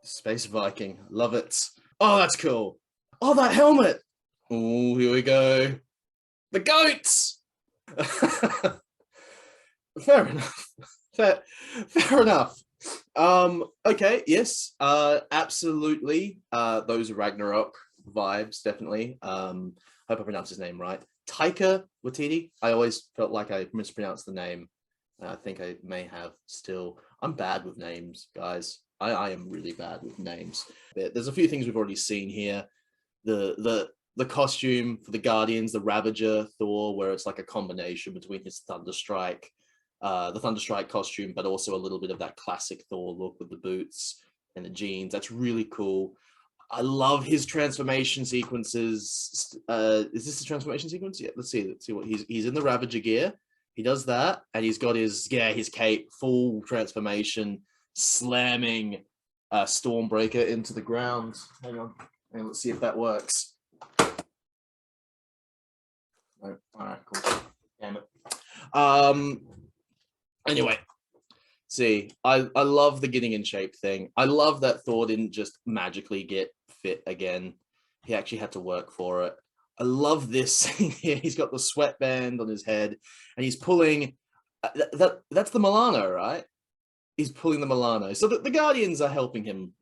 Space Viking. Love it. Oh, that's cool. Oh, that helmet. Oh, here we go. The goats. Fair enough. Fair enough. Okay, yes. Absolutely. Those Ragnarok vibes, definitely. Hope I pronounced his name right. Taika Waititi. I always felt like I mispronounced the name. I think I may have still. I'm bad with names, guys. I am really bad with names. There's a few things we've already seen here. The costume for the Guardians, the Ravager Thor, where it's like a combination between his Thunderstrike, the Thunderstrike costume, but also a little bit of that classic Thor look with the boots and the jeans. That's really cool. I love his transformation sequences. Is this the transformation sequence? Yeah, let's see what he's in the Ravager gear. He does that, and he's got his cape, full transformation, slamming Stormbreaker into the ground. Hang on, and let's see if that works. No. All right, cool. Damn it. Anyway, see, I love the getting in shape thing. I love that Thor didn't just magically get fit again. He actually had to work for it. I love this thing here. He's got the sweatband on his head, and he's pulling. That's the Milano, right? He's pulling the Milano. So the Guardians are helping him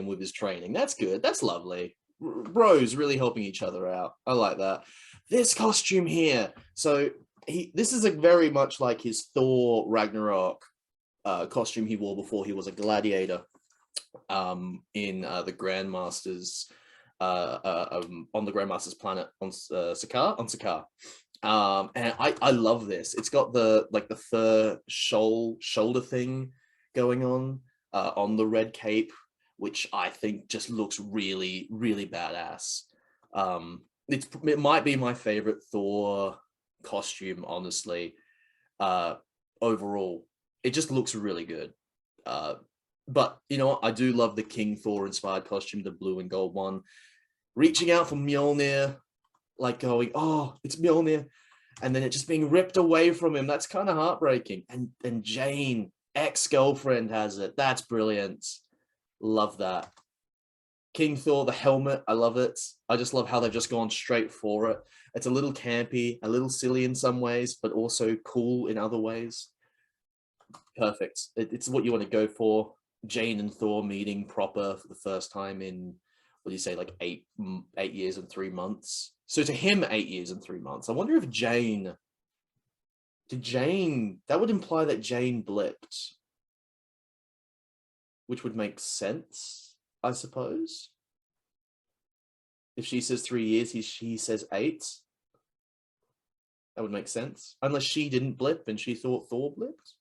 with his training. That's good. That's lovely. Bros really helping each other out. I like that. This costume here. So this is very much like his Thor Ragnarok costume he wore before he was a gladiator in the Grandmasters on the Grandmaster's planet on Sakaar. And I love this. It's got the fur shoulder thing going on the red cape, which I think just looks really, really badass. It might be my favorite Thor costume, honestly. Overall, it just looks really good. But you know what? I do love the King Thor inspired costume, the blue and gold one. Reaching out for Mjolnir, like going, oh, it's Mjolnir, and then it just being ripped away from him. That's kind of heartbreaking. And Jane, ex-girlfriend, has it. That's brilliant. Love that. King Thor, the helmet, I love it. I just love how they've just gone straight for it. It's a little campy, a little silly in some ways, but also cool in other ways. Perfect. It's what you want to go for. Jane and Thor meeting proper for the first time in, what do you say, like 8 years and 3 months. So to him, 8 years and 3 months. I wonder if that would imply that Jane blipped, which would make sense, I suppose. If she says 3 years, he says 8. That would make sense. Unless she didn't blip and she thought Thor blipped.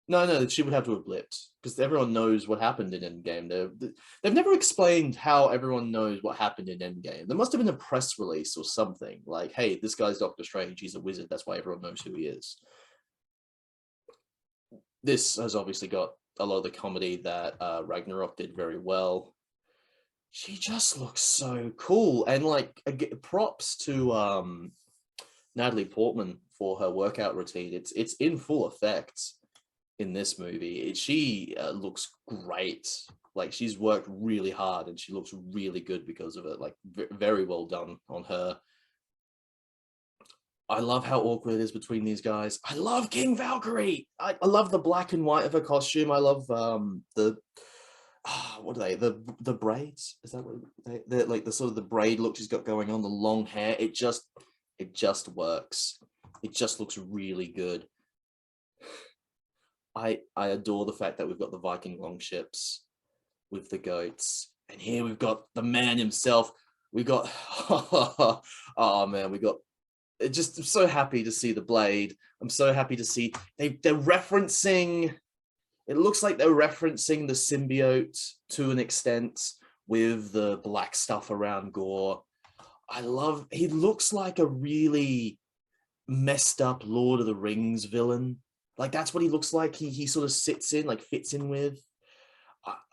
No, she would have to have blipped, because everyone knows what happened in Endgame. They've never explained how everyone knows what happened in Endgame. There must have been a press release or something, like, hey, this guy's Doctor Strange, he's a wizard, that's why everyone knows who he is. This has obviously got a lot of the comedy that Ragnarok did very well. She just looks so cool, and like, props to Natalie Portman for her workout routine. It's in full effect in this movie. She looks great. Like, she's worked really hard and she looks really good because of it. Like, very well done on her. I love how awkward it is between these guys. I love King Valkyrie. I love the black and white of her costume. I love the what are they, the braids, is that what they're like, the sort of the braid look she's got going on, the long hair. It just works. It just looks really good. I adore the fact that we've got the Viking longships with the goats, and here we've got the man himself. We got oh man, we got just, I'm so happy to see the blade. I'm so happy to see they're referencing. It looks like they're referencing the symbiote to an extent with the black stuff around Gore. He looks like a really messed up Lord of the Rings villain. Like, that's what he looks like. He sort of fits in with.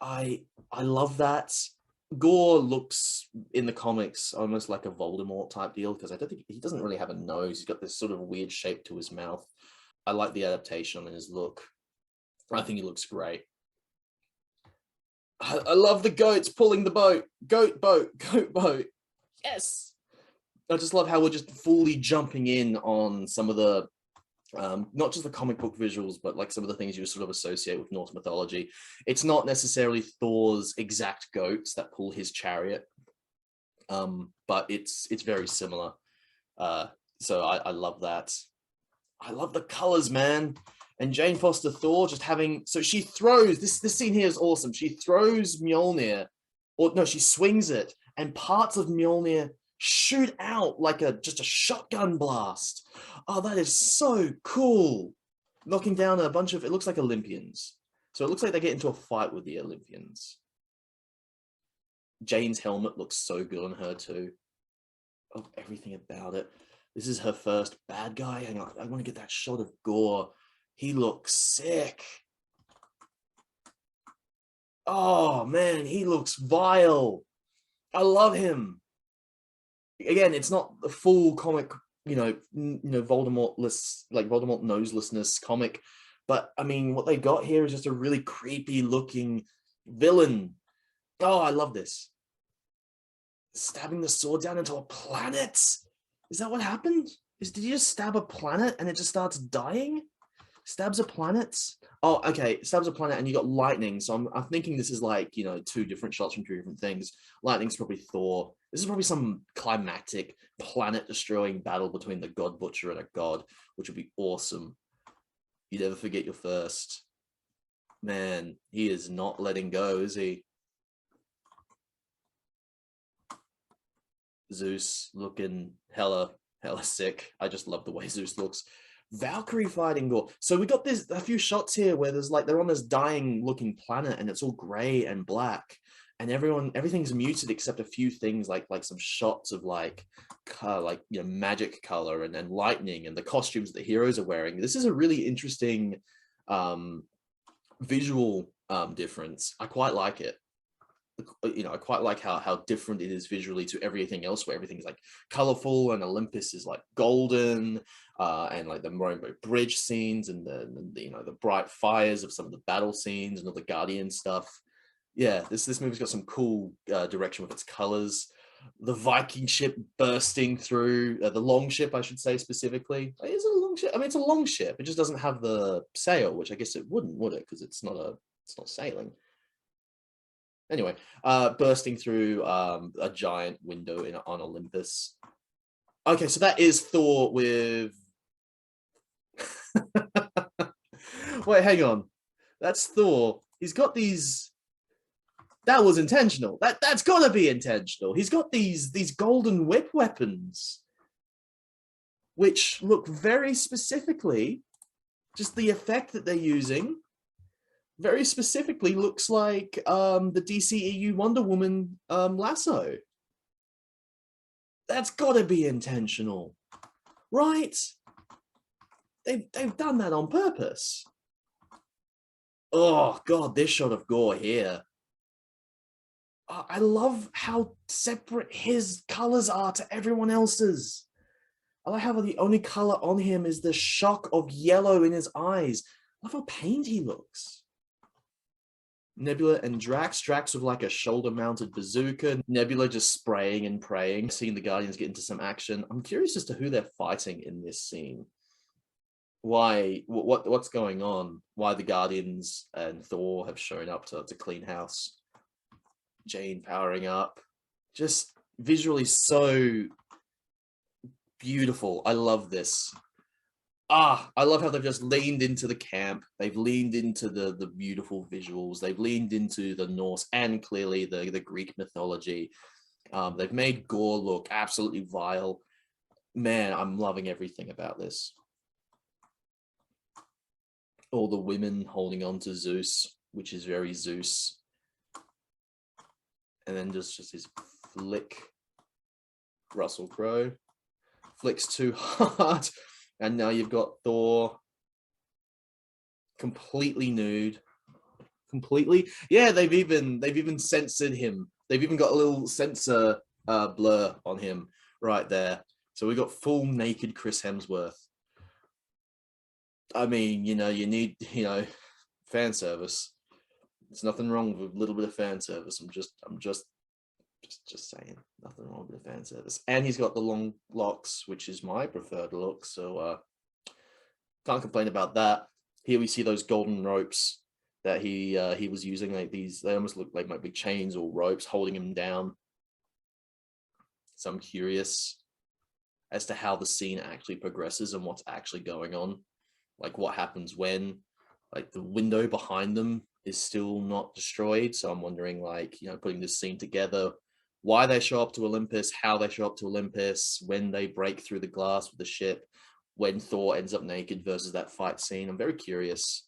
I love that. Gore looks in the comics almost like a Voldemort type deal, because I don't think he doesn't really have a nose. He's got this sort of weird shape to his mouth. I like the adaptation on his look. I think he looks great. I love the goats pulling the boat. Goat boat, goat boat. Yes. I just love how we're just fully jumping in on some of the, not just the comic book visuals, but like some of the things you sort of associate with Norse mythology. It's not necessarily Thor's exact goats that pull his chariot, but it's very similar. So I love that. I love the colors, man. And Jane Foster Thor just having, so she throws, this scene here is awesome. She throws Mjolnir, or no, she swings it, and parts of Mjolnir shoot out like just a shotgun blast. Oh, that is so cool. Knocking down a bunch of, it looks like Olympians. So it looks like they get into a fight with the Olympians. Jane's helmet looks so good on her too. Oh, everything about it. This is her first bad guy. Hang on, I want to get that shot of Gore. He looks sick. Oh man, he looks vile. I love him. Again, it's not the full comic, Voldemort-less, like Voldemort noselessness comic, but I mean, what they got here is just a really creepy looking villain. Oh, I love this. Stabbing the sword down into a planet. Is that what happened? Did you just stab a planet and it just starts dying? Stabs a planet. Oh, okay. Stabs a planet and you got lightning. So I'm thinking this is like, two different shots from two different things. Lightning's probably Thor. This is probably some climactic planet-destroying battle between the God Butcher and a god, which would be awesome. You never forget your first. Man, he is not letting go, is he? Zeus looking hella sick. I just love the way Zeus looks. Valkyrie fighting Gore. So we got a few shots here where there's like they're on this dying looking planet and it's all gray and black, and everything's muted except a few things like some shots of magic color and then lightning and the costumes that the heroes are wearing. This is a really interesting visual difference. I quite like it. I quite like how different it is visually to everything else, where everything's like colorful and Olympus is like golden, and like the Rainbow Bridge scenes and the bright fires of some of the battle scenes and all the Guardian stuff. Yeah, this movie's got some cool direction with its colors. The Viking ship bursting through, the long ship, I should say specifically. Is it a long ship? I mean, it's a long ship. It just doesn't have the sail, which I guess it wouldn't, would it? Because it's not sailing. Anyway, bursting through a giant window on Olympus. Okay, so that is Thor with... Wait, hang on. That's Thor. He's got these... That was intentional. That's got to be intentional. He's got these golden whip weapons, which look very specifically, just the effect that they're using, very specifically looks like the DCEU Wonder Woman lasso. That's got to be intentional, right? They've done that on purpose. Oh God, this shot of Gore here. I love how separate his colors are to everyone else's. I like how the only color on him is the shock of yellow in his eyes. I love how pained he looks. Nebula and Drax. Drax with like a shoulder-mounted bazooka. Nebula just spraying and praying. Seeing the Guardians get into some action. I'm curious as to who they're fighting in this scene. Why? What's going on? Why the Guardians and Thor have shown up to clean house? Jane powering up. Just visually so beautiful. I love this. I love how they've just leaned into the camp. They've leaned into the beautiful visuals. They've leaned into the Norse and clearly the Greek mythology. They've made Gore look absolutely vile. Man, I'm loving everything about this. All the women holding on to Zeus, which is very Zeus. And then just his flick. Russell Crowe flicks too hard. And now you've got Thor completely nude. Completely. Yeah, they've even censored him. They've even got a little censor blur on him right there. So we got full naked Chris Hemsworth. I mean, you need, fan service. There's nothing wrong with a little bit of fan service. I'm just saying, nothing wrong with the fan service. And he's got the long locks, which is my preferred look. So can't complain about that. Here we see those golden ropes that he was using, like these. They almost look like might be chains or ropes holding him down. So I'm curious as to how the scene actually progresses and what's actually going on. Like what happens when, like the window behind them is still not destroyed. So I'm wondering, like, putting this scene together, why they show up to Olympus, how they show up to Olympus, when they break through the glass with the ship, when Thor ends up naked versus that fight scene. I'm very curious.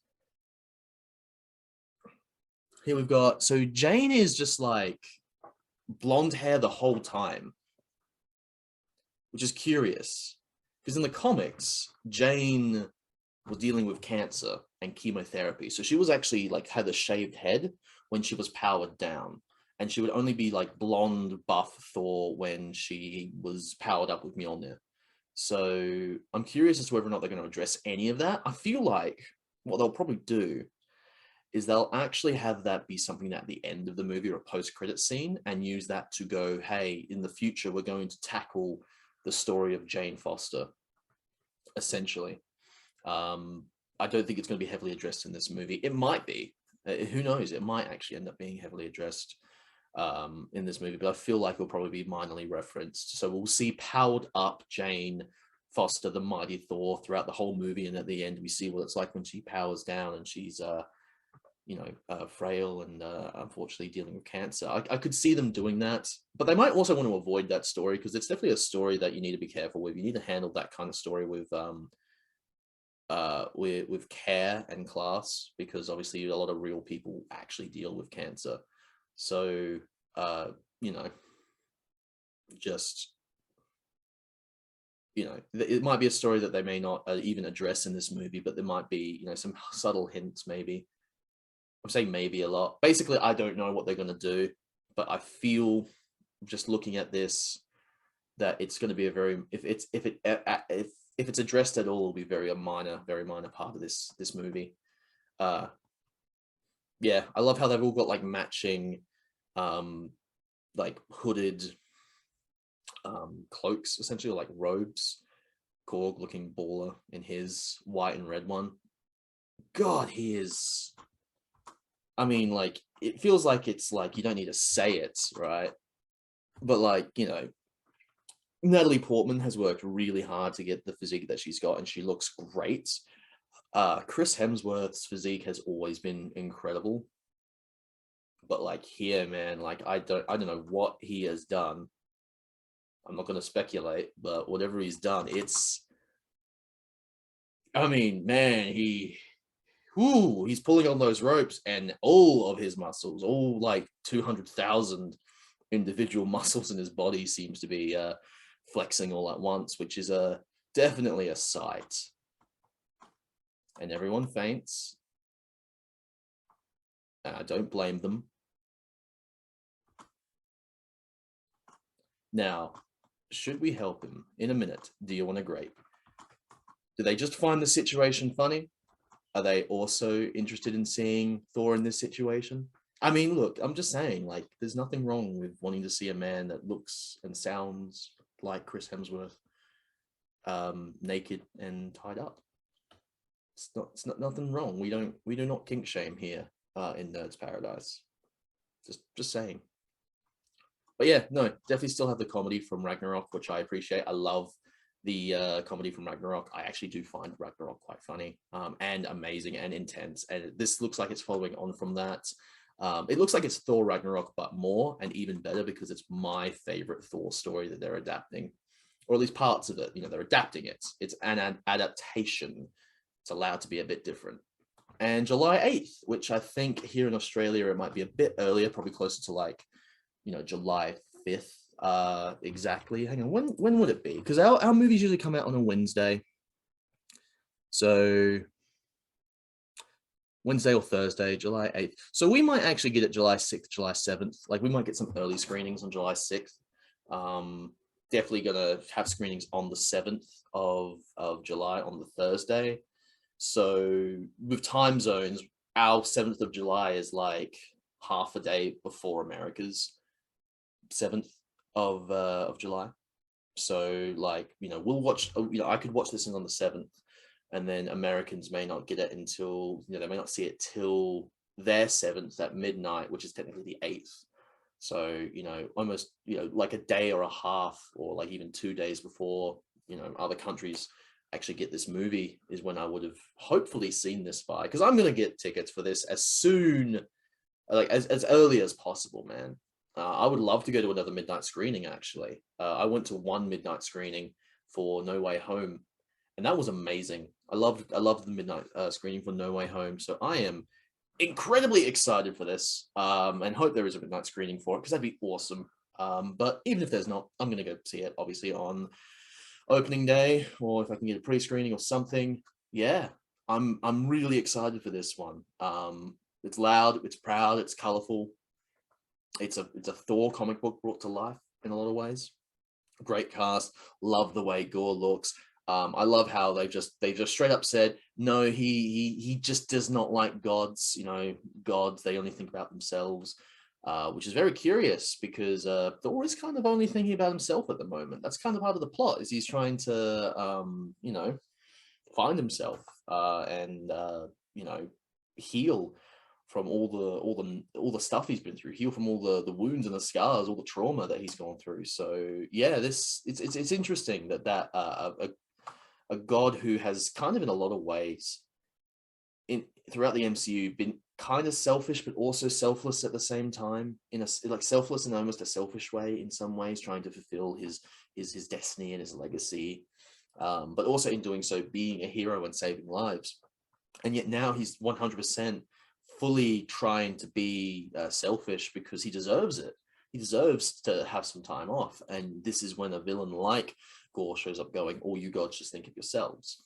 Here we've got, so Jane is just like blonde hair the whole time, which is curious because in the comics, Jane was dealing with cancer and chemotherapy. So she was actually like had a shaved head when she was powered down. And she would only be like blonde buff Thor when she was powered up with Mjolnir. So I'm curious as to whether or not they're going to address any of that. I feel like what they'll probably do is they'll actually have that be something at the end of the movie or a post-credit scene and use that to go, hey, in the future, we're going to tackle the story of Jane Foster, essentially. I don't think it's going to be heavily addressed in this movie. It might be. Who knows? It might actually end up being heavily addressed in this movie, but I feel like it'll probably be minorly referenced. So we'll see powered up Jane Foster, the mighty Thor, throughout the whole movie, and at the end we see what it's like when she powers down and she's frail and unfortunately dealing with cancer. I could see them doing that, but they might also want to avoid that story because it's definitely a story that you need to be careful with. You need to handle that kind of story with care and class, because obviously a lot of real people actually deal with cancer. So just it might be a story that they may not even address in this movie, but there might be some subtle hints. Maybe I'm saying maybe a lot. Basically, I don't know what they're going to do, but I feel just looking at this that it's going to be a very if it's addressed at all, it'll be very minor part of this movie. Yeah, I love how they've all got like matching like hooded cloaks, essentially, like robes. Korg looking baller in his white and red one. God, he is, I mean, like, it feels like it's like you don't need to say it, right? But like, Natalie Portman has worked really hard to get the physique that she's got, and she looks great. Chris Hemsworth's physique has always been incredible, but like here, man, like I don't know what he has done. I'm not going to speculate, but whatever he's done, I mean, man, he's pulling on those ropes, and all of his muscles, all like 200,000 individual muscles in his body seems to be flexing all at once, which is definitely a sight. And everyone faints. And I don't blame them. Now, should we help him? In a minute, do you want a grape? Do they just find the situation funny? Are they also interested in seeing Thor in this situation? I mean, look, I'm just saying, like, there's nothing wrong with wanting to see a man that looks and sounds like Chris Hemsworth naked and tied up. It's not nothing wrong. We do not kink shame here in Nerds Paradise. Just saying. But yeah, no, definitely still have the comedy from Ragnarok, which I appreciate. I love the comedy from Ragnarok. I actually do find Ragnarok quite funny and amazing and intense. And this looks like it's following on from that. It looks like it's Thor Ragnarok, but more and even better, because it's my favorite Thor story that they're adapting, or at least parts of it. They're adapting it. It's an adaptation. It's allowed to be a bit different. And July 8th, which I think here in Australia, it might be a bit earlier, probably closer to like, July 5th. Exactly. Hang on, when would it be? Because our movies usually come out on a Wednesday. So Wednesday or Thursday, July 8th. So we might actually get it July 6th, July 7th. Like, we might get some early screenings on July 6th. Definitely gonna have screenings on the 7th of July, on the Thursday. So with time zones, our 7th of July is like half a day before America's 7th of July. So like, we'll watch, I could watch this thing on the 7th, and then Americans may not get it until, they may not see it till their 7th at midnight, which is technically the 8th. So, almost, like a day or a half, or like even 2 days before, other countries actually get this movie is when I would have hopefully seen this by, because I'm going to get tickets for this as soon, like as early as possible, man. I would love to go to another midnight screening, actually. I went to one midnight screening for No Way Home, and that was amazing. I loved the midnight screening for No Way Home. So I am incredibly excited for this, and hope there is a midnight screening for it, because that'd be awesome. But even if there's not, I'm going to go see it, obviously, on opening day, or if I can get a pre-screening or something. Yeah, I'm really excited for this one. It's loud, it's proud, it's colorful. It's a Thor comic book brought to life in a lot of ways. Great cast. Love the way Gore looks. I love how they've just straight up said, no, he just does not like gods. Gods, they only think about themselves, which is very curious, because Thor is kind of only thinking about himself at the moment. That's kind of part of the plot, is he's trying to find himself, and heal from all the stuff he's been through, heal from all the wounds and the scars, all the trauma that he's gone through. So yeah, it's interesting that a god who has kind of in a lot of ways throughout the MCU been kind of selfish but also selfless at the same time, in a like selfless in almost a selfish way in some ways, trying to fulfill his destiny and his legacy, but also in doing so being a hero and saving lives. And yet now he's 100% fully trying to be selfish, because he deserves it. He deserves to have some time off. And this is when a villain like Gore shows up going, all you gods just think of yourselves.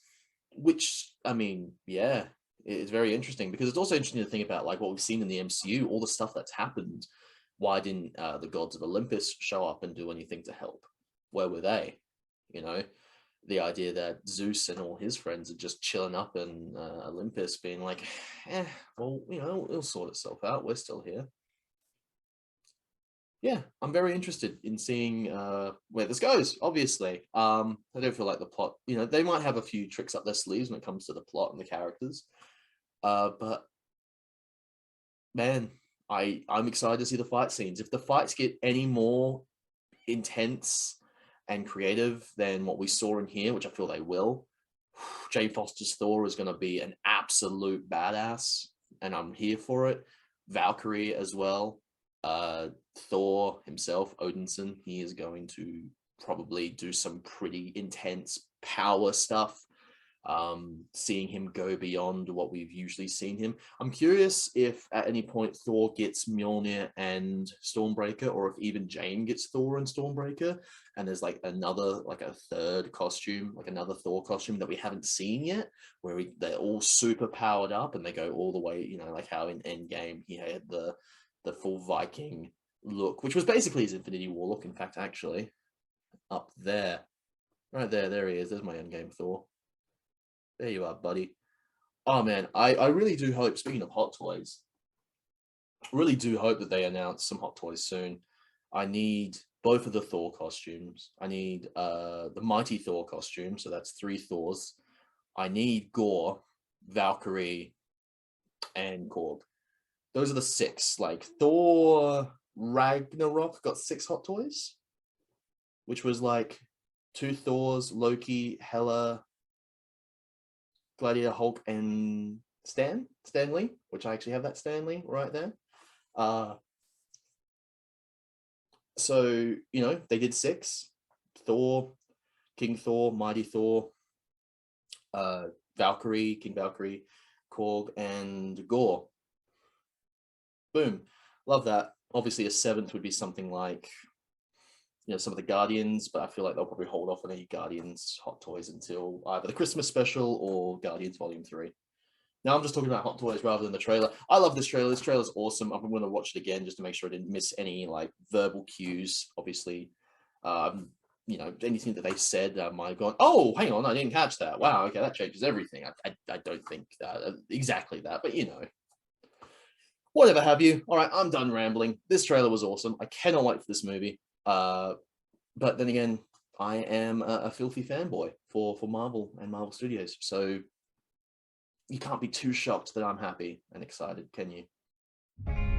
Which, I mean, yeah, it's very interesting, because it's also interesting to think about like what we've seen in the MCU, all the stuff that's happened. Why didn't the gods of Olympus show up and do anything to help? Where were they? The idea that Zeus and all his friends are just chilling up in Olympus, being like, well, it'll sort itself out. We're still here. Yeah, I'm very interested in seeing where this goes, obviously. I don't feel like the plot, they might have a few tricks up their sleeves when it comes to the plot and the characters. But man, I'm excited to see the fight scenes. If the fights get any more intense and creative than what we saw in here, which I feel they will, Jane Foster's Thor is going to be an absolute badass, and I'm here for it. Valkyrie as well. Thor himself, Odinson, he is going to probably do some pretty intense power stuff. Seeing him go beyond what we've usually seen him. I'm curious if at any point Thor gets Mjolnir and Stormbreaker, or if even Jane gets Thor and Stormbreaker, and there's like a third costume, like another Thor costume that we haven't seen yet, where they're all super powered up and they go all the way, like how in Endgame he had the full Viking look, which was basically his Infinity War look. In fact, actually, up there, right there he is. There's my Endgame Thor. There you are, buddy. Oh man, I really do hope, speaking of Hot Toys, I really do hope that they announce some Hot Toys soon. I need both of the Thor costumes. I need the Mighty Thor costume, so that's 3 Thors. I need Gore, Valkyrie, and Korg. Those are the 6. Like Thor Ragnarok got 6 Hot Toys, which was like 2 Thors, Loki, Hela, Gladiator, Hulk, and Stanley, which I actually have that Stanley right there. So, they did 6. Thor, King Thor, Mighty Thor, Valkyrie, King Valkyrie, Korg, and Gore. Boom. Love that. Obviously, a 7th would be something like, some of the Guardians, but I feel like they'll probably hold off on any Guardians Hot Toys until either the Christmas special or Guardians Volume 3. Now I'm just talking about Hot Toys rather than the trailer. I love this trailer. This trailer's awesome. I'm going to watch it again just to make sure I didn't miss any like verbal cues. Obviously, anything that they said, I might have gone, oh, hang on, I didn't catch that. Wow, okay, that changes everything. I don't think that exactly that, but whatever have you. All right, I'm done rambling. This trailer was awesome. I cannot wait for this movie. But then again, I am a filthy fanboy for Marvel and Marvel Studios. So you can't be too shocked that I'm happy and excited, can you?